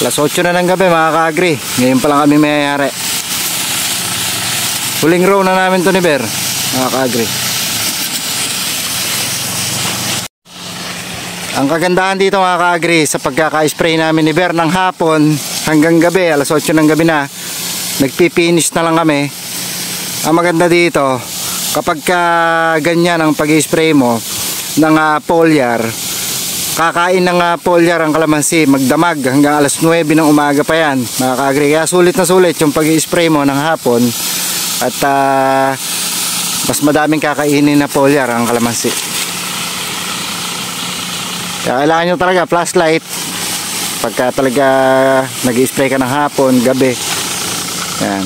Alas 8 na ng gabi mga ka-agri. Ngayon pa lang kami mayayari. Huling row na namin to ni Ber, mga ka-agri. Ang kagandahan dito mga ka-agri, sa pagkaka-spray namin ni Ber ng hapon hanggang gabi, alas 8 ng gabi na, nagpipinish na lang kami. Ang maganda dito, kapag ganyan ang pag-spray mo ng foliar, kakain ng foliar ang kalamansi, magdamag hanggang alas 9 ng umaga pa yan mga ka-agri. Kaya sulit na sulit yung pag-spray mo ng hapon at mas madaming kakainin na foliar ang kalamansi. Kaya kailangan nyo talaga flashlight pagka talaga nag-spray ka ng hapon, gabi. Yan.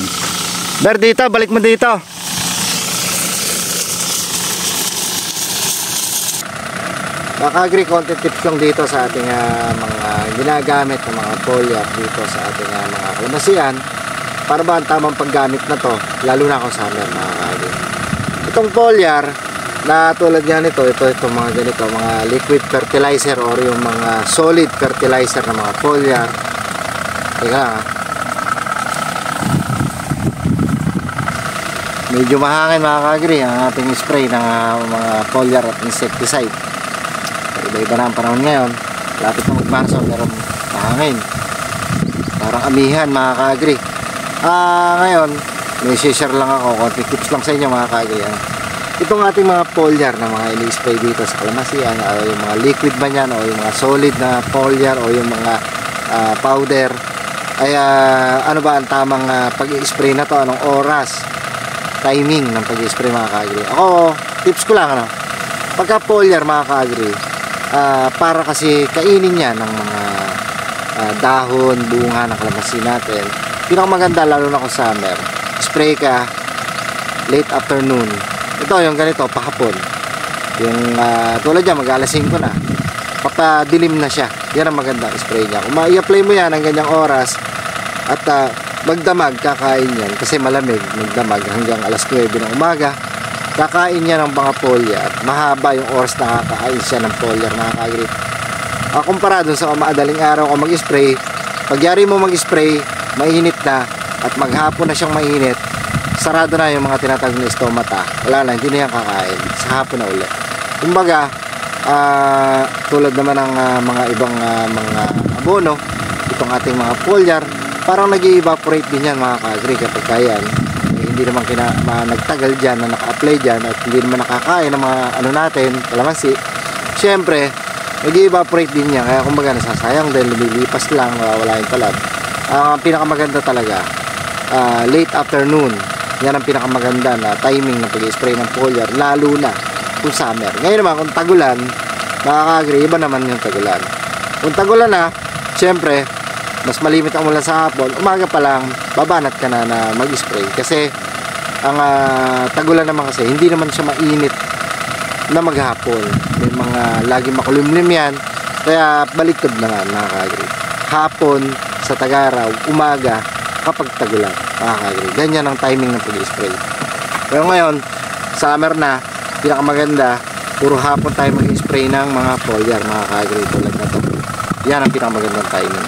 Ber, dito, balik mo dito. Maka-agri, konti tips lang dito sa ating mga ginagamit ng mga foliar dito sa ating mga kalamasian para ba ang tamang paggamit na to, lalo na kung summer mga ka-agri. Itong foliar na tulad nga nito, itong mga ganito, mga liquid fertilizer or yung mga solid fertilizer na mga foliar. Teka, medyo mahangin mga ka-agri ang ating spray ng mga foliar at insecticide. Iba-iba na ang panahon ngayon, lapit na magmarso, meron mahangin, parang amihan mga ka-agri. Ngayon may share lang ako, konti tips lang sa inyo mga ka-agri. Itong ating mga foliar na mga ini-spray dito sa kalamasian, yung mga liquid ba yan o yung mga solid na foliar o yung mga powder, ay ano ba ang tamang pag-i-spray na to, anong oras, timing ng pag-i-spray mga ka-agri. Ako, tips ko lang, pagka foliar mga ka-agri, para kasi kainin niya ng mga dahon, bunga ng kalamansi natin. Pinakamaganda lalo na kung summer, spray ka late afternoon. Ito yung ganito, pahapon. Yung tulad niya, mag-alas 5 na, papadilim na siya. Yan ang maganda spray niya. Kung i-apply mo yan ng ganyang oras at magdamag, kakain yan kasi malamig, magdamag hanggang alas 9 ng umaga. Kakain niya ng mga foliar. Mahaba yung oras na kakain siya ng foliar mga ka-agri. Kumpara dun sa madaling araw kung mag-spray, pagyari mo mag-spray, mainit na at maghapon na siyang mainit, sarado na yung mga tinatawag na stomata. Wala na, hindi na yan kakain. Sa hapon na ulit. Kumbaga, tulad naman ng mga ibang mga abono, itong ating mga foliar, parang nag-evaporate din yan mga ka-agri kapag kayan. Hindi naman nagtagal dyan na naka-apply dyan at hindi naman nakakain ng mga ano natin, kalamansi, syempre nag-evaporate din yan. Kaya kumbaga nasasayang dahil lumilipas lang, wala yung talab. Ang pinakamaganda talaga late afternoon, yan ang pinakamaganda na timing ng pag-spray ng foliar, lalo na kung summer. Ngayon naman kung tagulan, makaka-agri, iba naman yung tagulan. Kung tagulan na, syempre mas malimit ang ulan sa hapon, umaga pa lang babanat ka na mag-spray kasi ang tagulan naman kasi hindi naman siya mainit na maghapon. May mga lagi makulimlim yan, kaya baliktad naman mga ka-agri. Hapon sa Tagaraw, umaga kapag tagulan mga ka-agri. Ganyan ang timing ng pag-spray. Pero ngayon summer na, pinakamaganda puro hapon tayo mag-spray ng mga foliar mga ka-agri tulad na to. Yan ang pinakamagandang timing.